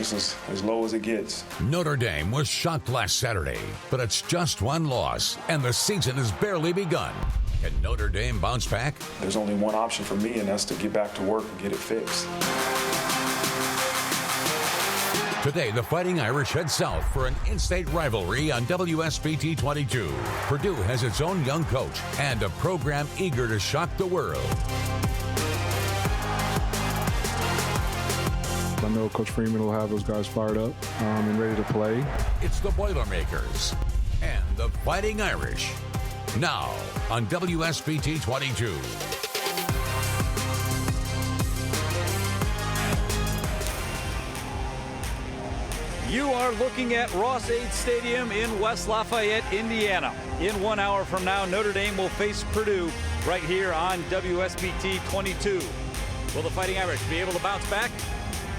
just as low as it gets. Notre Dame was shocked last Saturday, but it's just one loss, and the season has barely begun. Can Notre Dame bounce back? There's only one option for me, and that's to get back to work and get it fixed. Today, the Fighting Irish head south for an in-state rivalry on WSBT 22. Purdue has its own young coach and a program eager to shock the world. I know Coach Freeman will have those guys fired up and ready to play. It's the Boilermakers and the Fighting Irish. Now on WSBT 22. You are looking at Ross-Ade Stadium in West Lafayette, Indiana. In 1 hour from now, Notre Dame will face Purdue right here on WSBT 22. Will the Fighting Irish be able to bounce back?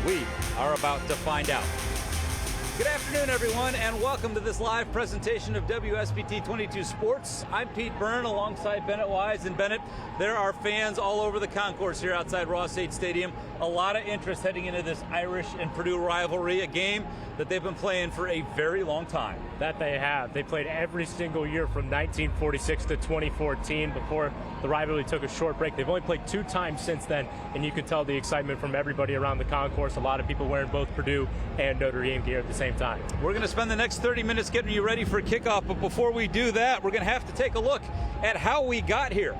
We are about to find out. Good afternoon, everyone, and welcome to this live presentation of WSBT 22 Sports. I'm Pete Byrne alongside Bennett Wise. And Bennett, there are fans all over the concourse here outside Ross-Ade Stadium. A lot of interest heading into this Irish and Purdue rivalry, a game that they've been playing for a very long time. That they have. They played every single year from 1946 to 2014 before the rivalry took a short break. They've only played 2 times since then, and you can tell the excitement from everybody around the concourse. A lot of people wearing both Purdue and Notre Dame gear at the same time. We're going to spend the next 30 minutes getting you ready for kickoff, but before we do that, we're going to have to take a look at how we got here.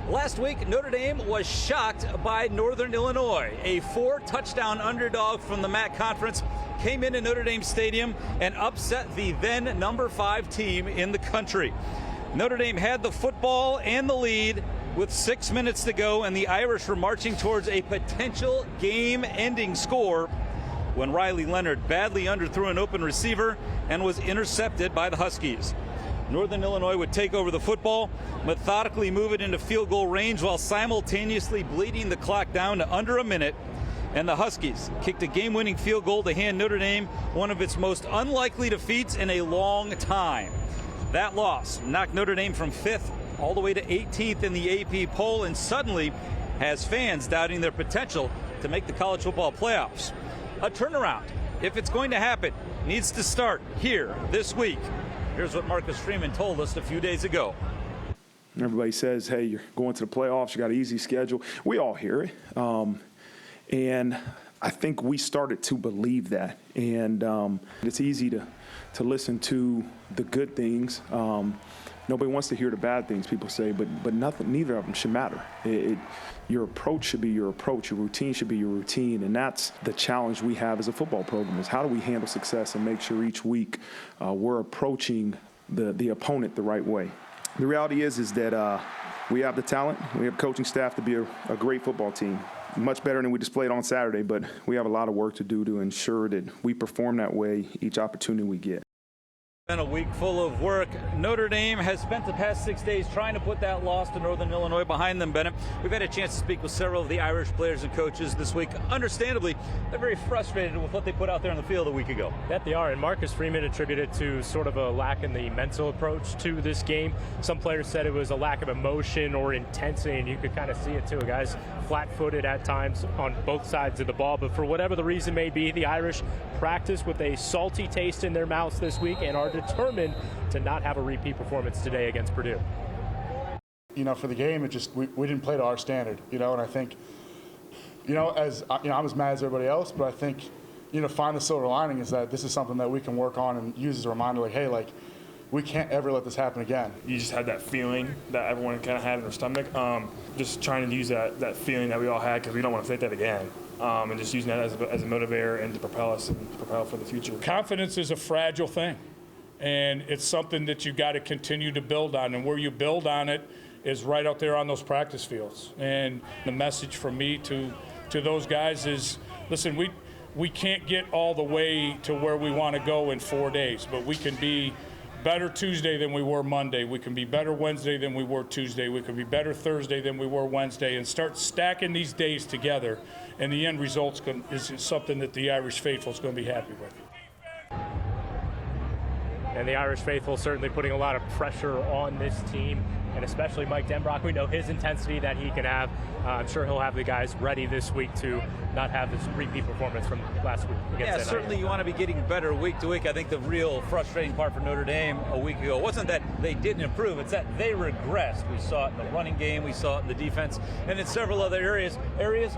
Last week, Notre Dame was shocked by Northern Illinois. A 4-touchdown underdog from the MAC Conference came into Notre Dame Stadium and upset the then number 5 team in the country. Notre Dame had the football and the lead with 6 minutes to go, and the Irish were marching towards a potential game-ending score when Riley Leonard badly underthrew an open receiver and was intercepted by the Huskies. Northern Illinois would take over the football, methodically move it into field goal range while simultaneously bleeding the clock down to under a minute. And the Huskies kicked a game-winning field goal to hand Notre Dame one of its most unlikely defeats in a long time. That loss knocked Notre Dame from 5th all the way to 18th in the AP poll, and suddenly has fans doubting their potential to make the college football playoffs. A turnaround, if it's going to happen, needs to start here this week. Here's what Marcus Freeman told us a few days ago. Everybody says, hey, you're going to the playoffs, you got an easy schedule. We all hear it. And I think we started to believe that. And it's easy to listen to the good things. Nobody wants to hear the bad things, people say, but neither of them should matter. Your approach should be your approach. Your routine should be your routine. And that's the challenge we have as a football program, is how do we handle success and make sure each week we're approaching the opponent the right way. The reality is that we have the talent, we have coaching staff to be a great football team. Much better than we displayed on Saturday, but we have a lot of work to do to ensure that we perform that way each opportunity we get. Been a week full of work. Notre Dame has spent the past 6 days trying to put that loss to Northern Illinois behind them, Bennett. We've had a chance to speak with several of the Irish players and coaches this week. Understandably, they're very frustrated with what they put out there on the field a week ago. That they are, and Marcus Freeman attributed to sort of a lack in the mental approach to this game. Some players said it was a lack of emotion or intensity, and you could kind of see it too. Guys flat-footed at times on both sides of the ball, but for whatever the reason may be, the Irish practice with a salty taste in their mouths this week and are determined to not have a repeat performance today against Purdue. You know, for the game, it just we didn't play to our standard, and I think, I'm as mad as everybody else, but I think, find the silver lining is that this is something that we can work on and use as a reminder, like, hey, like, we can't ever let this happen again. You just had that feeling that everyone kind of had in their stomach. Just trying to use that feeling that we all had, because we don't want to face that again. And just using that as a motivator and to propel us and propel for the future. Confidence is a fragile thing, and it's something that you got to continue to build on. And where you build on it is right out there on those practice fields. And the message from me to those guys is, listen, we can't get all the way to where we want to go in 4 days, but we can be better Tuesday than we were Monday. We can be better Wednesday than we were Tuesday. We can be better Thursday than we were Wednesday, and start stacking these days together. And the end result is something that the Irish faithful is going to be happy with. And the Irish faithful certainly putting a lot of pressure on this team and especially Mike Denbrock. We know his intensity that he can have. I'm sure he'll have the guys ready this week to not have this repeat performance from last week. Yeah, certainly you want to be getting better week to week. I think the real frustrating part for Notre Dame a week ago wasn't that they didn't improve, it's that they regressed. We saw it in the running game, we saw it in the defense, and in several other areas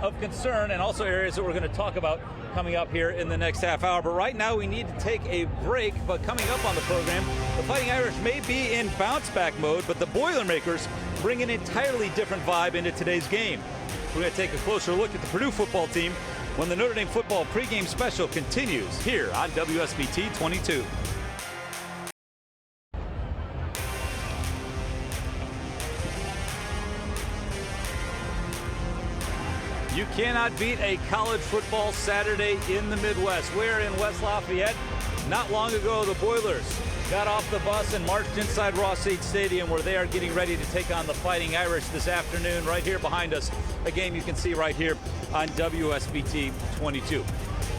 of concern, and also areas that we're going to talk about coming up here in the next half hour. But right now we need to take a break. But coming up on the program, the Fighting Irish may be in bounce back mode, but the Boilermakers bring an entirely different vibe into today's game. We're going to take a closer look at the Purdue football team when the Notre Dame football pregame special continues here on WSBT 22. You cannot beat a college football Saturday in the Midwest. We're in West Lafayette. Not long ago, the Boilers got off the bus and marched inside Ross-Ade Stadium, where they are getting ready to take on the Fighting Irish this afternoon. Right here behind us, a game you can see right here on WSBT 22.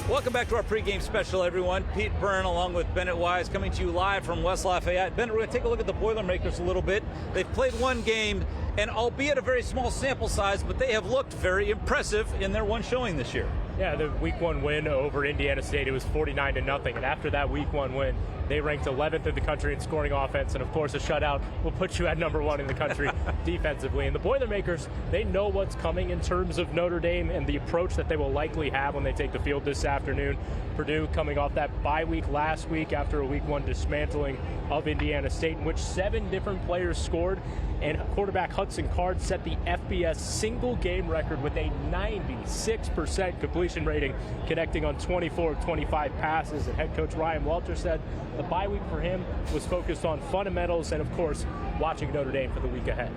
Welcome back to our pregame special, everyone. Pete Byrne along with Bennett Wise coming to you live from West Lafayette. Bennett, we're going to take a look at the Boilermakers a little bit. They've played one game, and albeit a very small sample size, but they have looked very impressive in their one showing this year. Yeah, the week one win over Indiana State, it was 49-0, and after that week one win, they ranked 11th in the country in scoring offense, and of course a shutout will put you at number one in the country defensively. And the Boilermakers, they know what's coming in terms of Notre Dame and the approach that they will likely have when they take the field this afternoon. Purdue coming off that bye week last week after a week one dismantling of Indiana State, in which 7 different players scored, and quarterback Hudson Card set the FBS single game record with a 96% completion rating, connecting on 24 of 25 passes. And head coach Ryan Welter said the bye week for him was focused on fundamentals and, of course, watching Notre Dame for the week ahead.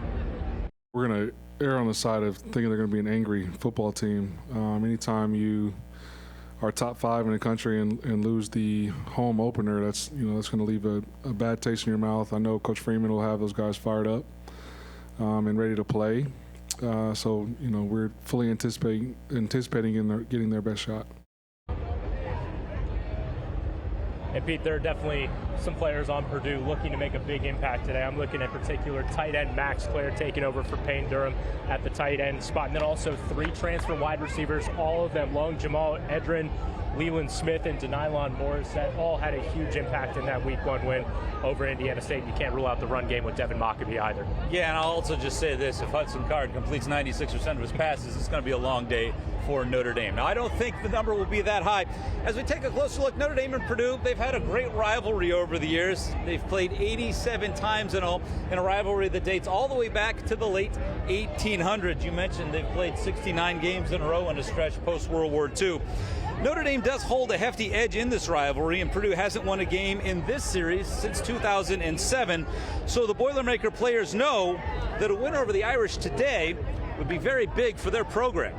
We're going to err on the side of thinking they're going to be an angry football team. Anytime you are top 5 in the country and lose the home opener, that's going to leave a bad taste in your mouth. I know Coach Freeman will have those guys fired up and ready to play. So we're fully anticipating getting their best shot. And Pete, there are definitely some players on Purdue looking to make a big impact today. I'm looking at particular tight end Max Clare taking over for Payne Durham at the tight end spot. And then also 3 transfer wide receivers, all of them long. Jamal Edrin, Leland Smith, and Denylon Morris, that all had a huge impact in that week one win over Indiana State. You can't rule out the run game with Devin Mockabee either. Yeah, and I'll also just say this. If Hudson Card completes 96% of his passes, it's going to be a long day for Notre Dame. Now, I don't think the number will be that high. As we take a closer look, Notre Dame and Purdue, they've had a great rivalry over the years. They've played 87 times in a rivalry that dates all the way back to the late 1800s. You mentioned they've played 69 games in a row in a stretch post-World War II. Notre Dame does hold a hefty edge in this rivalry, and Purdue hasn't won a game in this series since 2007. So the Boilermaker players know that a win over the Irish today would be very big for their program.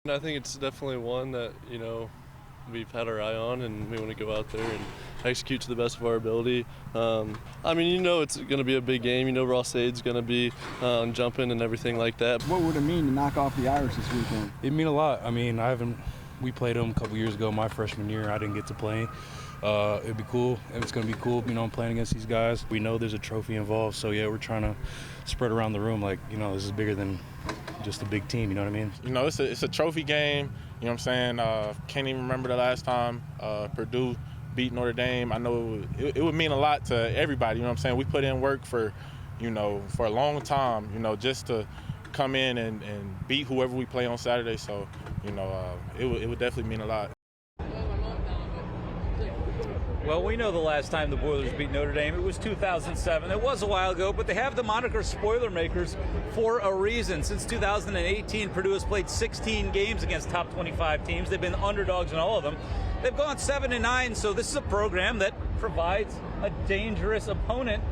I think it's definitely one that, we've had our eye on, and we want to go out there and execute to the best of our ability. It's going to be a big game. Ross-Ade's going to be jumping and everything like that. What would it mean to knock off the Irish this weekend? It'd mean a lot. We played them a couple years ago, my freshman year. I didn't get to play. It'd be cool. It's going to be cool, playing against these guys. We know there's a trophy involved, so yeah, we're trying to spread around the room this is bigger than just a big team, you know what I mean? It's a trophy game, Can't even remember the last time Purdue beat Notre Dame. I know it would mean a lot to everybody, We put in work for a long time, just to come in and beat whoever we play on Saturday. So, it would definitely mean a lot. Well, we know the last time the Boilers beat Notre Dame, it was 2007. It was a while ago, but they have the moniker Spoilermakers for a reason. Since 2018, Purdue has played 16 games against top 25 teams. They've been underdogs in all of them. They've gone 7-9, so this is a program that provides a dangerous opponent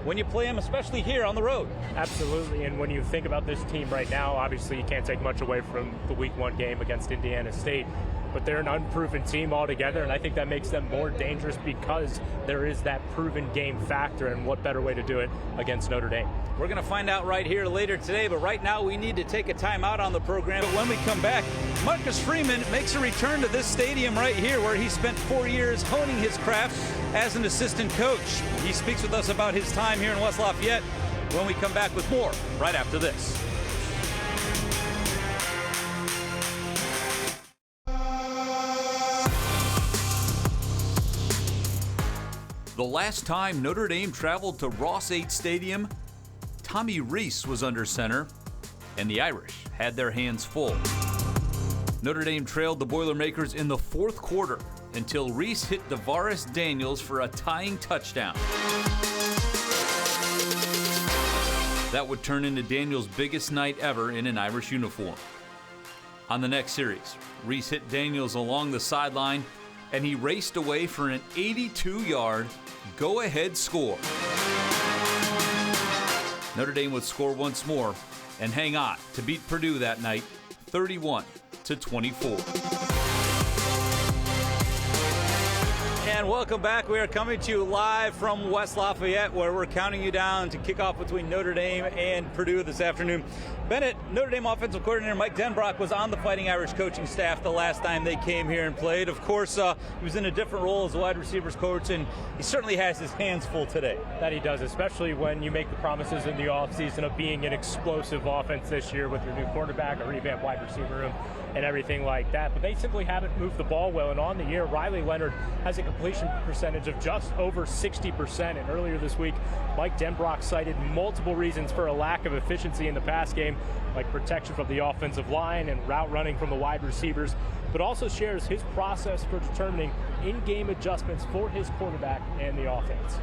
when you play them, especially here on the road. Absolutely, and when you think about this team right now, obviously you can't take much away from the week one game against Indiana State, but they're an unproven team altogether, and I think that makes them more dangerous because there is that proven game factor, and what better way to do it against Notre Dame. We're going to find out right here later today, but right now we need to take a timeout on the program. But when we come back, Marcus Freeman makes a return to this stadium right here where he spent 4 years honing his craft as an assistant coach. He speaks with us about his time here in West Lafayette when we come back with more right after this. The last time Notre Dame traveled to Ross-Ade Stadium, Tommy Rees was under center, and the Irish had their hands full. Notre Dame trailed the Boilermakers in the fourth quarter until Rees hit DeVaris Daniels for a tying touchdown. That would turn into Daniels' biggest night ever in an Irish uniform. On the next series, Rees hit Daniels along the sideline, and he raced away for an 82-yard go-ahead score. Notre Dame would score once more and hang on to beat Purdue that night, 31-24. And welcome back. We are coming to you live from West Lafayette, where we're counting you down to kickoff between Notre Dame and Purdue this afternoon. Bennett, Notre Dame offensive coordinator Mike Denbrock was on the Fighting Irish coaching staff the last time they came here and played. Of course, he was in a different role as a wide receivers coach, and he certainly has his hands full today. That he does, especially when you make the promises in the offseason of being an explosive offense this year with your new quarterback, a revamped wide receiver room, and everything like that. But they simply haven't moved the ball well, and on the year, Riley Leonard has a completion percentage of just over 60%. And earlier this week, Mike Denbrock cited multiple reasons for a lack of efficiency in the pass game, like protection from the offensive line and route running from the wide receivers, but also shares his process for determining in-game adjustments for his quarterback and the offense.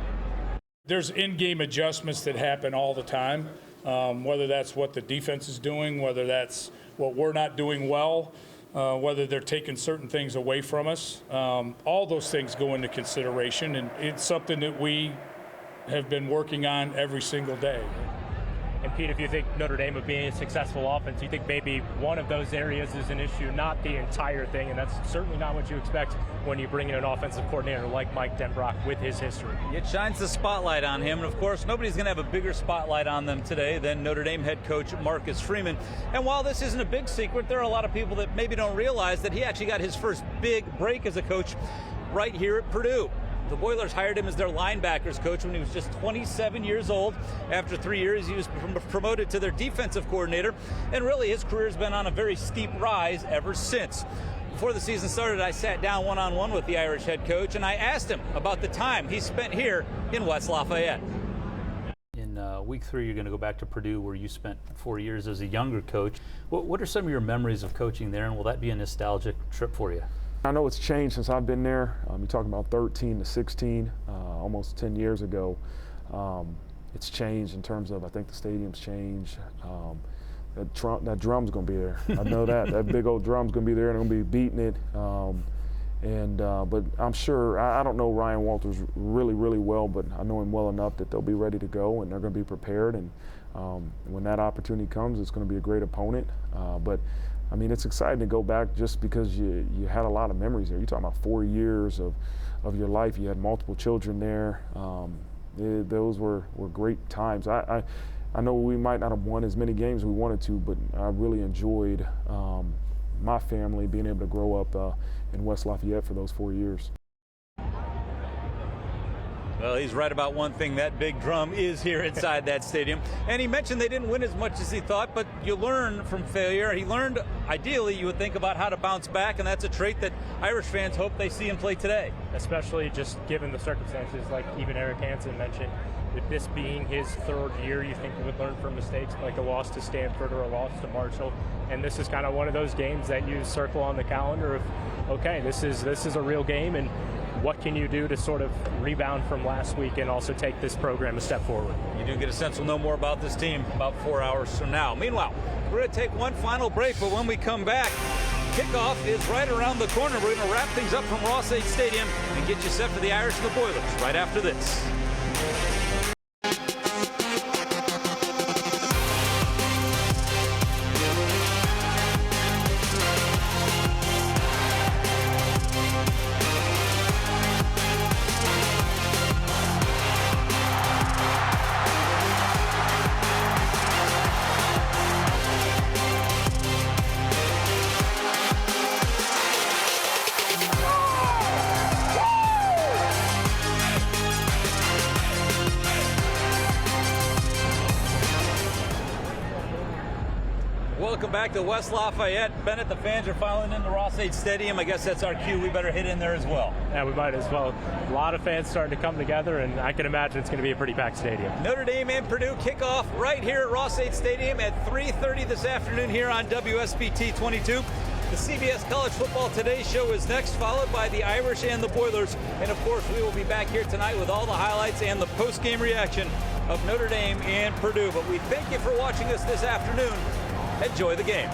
There's in-game adjustments that happen all the time, whether that's what the defense is doing, whether that's what we're not doing well, whether they're taking certain things away from us. All those things go into consideration, and it's something that we have been working on every single day. And Pete, if you think Notre Dame would be a successful offense, you think maybe one of those areas is an issue, not the entire thing, and that's certainly not what you expect when you bring in an offensive coordinator like Mike Denbrock with his history. It shines the spotlight on him, and of course, nobody's going to have a bigger spotlight on them today than Notre Dame head coach Marcus Freeman. And while this isn't a big secret, there are a lot of people that maybe don't realize that he actually got his first big break as a coach right here at Purdue. The Boilers hired him as their linebackers coach when he was just 27 years old. After 3 years, he was promoted to their defensive coordinator, and really his career's been on a very steep rise ever since. Before the season started, I sat down one-on-one with the Irish head coach, and I asked him about the time he spent here in West Lafayette. In week 3, you're going to go back to Purdue, where you spent 4 years as a younger coach. What are some of your memories of coaching there, and will that be a nostalgic trip for you? I know it's changed since I've been there. You're talking about 13 to 16, almost 10 years ago. It's changed in terms of, I think the stadium's changed. That drum's going to be there. I know that. That big old drum's going to be there, and I'm going to be beating it. But I'm sure, I don't know Ryan Walters really, really well, but I know him well enough that they'll be ready to go, and they're going to be prepared. And when that opportunity comes, it's going to be a great opponent. But I mean, it's exciting to go back just because you had a lot of memories there. You're talking about 4 years of your life. You had multiple children there. Those were great times. I know we might not have won as many games as we wanted to, but I really enjoyed my family being able to grow up in West Lafayette for those 4 years. Well, he's right about one thing. That big drum is here inside that stadium. And he mentioned they didn't win as much as he thought, but you learn from failure. He learned, ideally, you would think about how to bounce back, and that's a trait that Irish fans hope they see him play today. Especially just given the circumstances, like even Eric Hansen mentioned, with this being his third year, you think he would learn from mistakes like a loss to Stanford or a loss to Marshall. And this is kind of one of those games that you circle on the calendar of, okay, this is a real game, and what can you do to sort of rebound from last week and also take this program a step forward? You do get a sense we'll know more about this team about 4 hours from now. Meanwhile, we're going to take one final break, but when we come back, kickoff is right around the corner. We're going to wrap things up from Ross-Ade Stadium and get you set for the Irish and the Boilers right after this. welcome back to West Lafayette. Bennett, the fans are filing into Ross-Ade Stadium. I guess that's our cue. We better hit in there as well. Yeah, we might as well. A lot of fans starting to come together, and I can imagine it's going to be a pretty packed stadium. Notre Dame and Purdue kickoff right here at Ross-Ade Stadium at 3:30 this afternoon here on WSBT 22. The CBS College Football Today show is next, followed by the Irish and the Boilers. And, of course, we will be back here tonight with all the highlights and the post-game reaction of Notre Dame and Purdue. But we thank you for watching us this afternoon. Enjoy the game.